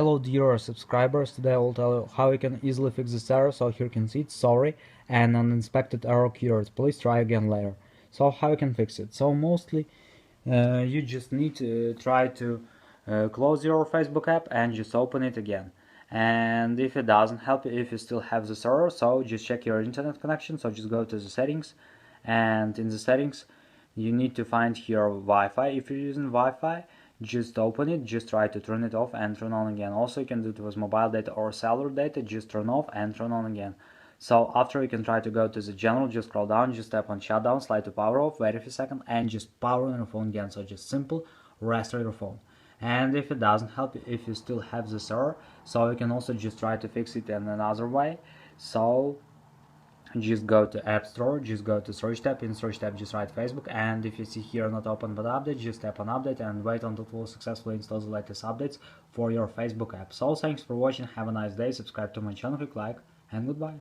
Hello dear subscribers, today I will tell you how you can easily fix this error. So here you can see it's sorry and uninspected error cured. Please try again later. So how you can fix it? So mostly you just need to try to close your Facebook app and just open it again. And if it doesn't help, if you still have this error, so just check your internet connection. So just go to the settings, and in the settings you need to find here Wi-Fi. If you're using Wi-Fi, just open it, just try to turn it off and turn on again. Also you can do it with mobile data or cellular data, just turn off and turn on again. So after you can try to go to the general, just scroll down, just tap on shutdown, slide to power off, wait a few seconds and just power on your phone again. So just simple restart your phone. And if it doesn't help, if you still have this error, so you can also just try to fix it in another way. So just go to App Store, just go to search tab, in search tab just write Facebook, and if you see here not open but update, just tap on update and wait until it will successfully install the latest updates for your Facebook app. So thanks for watching, have a nice day, subscribe to my channel, click like, and goodbye.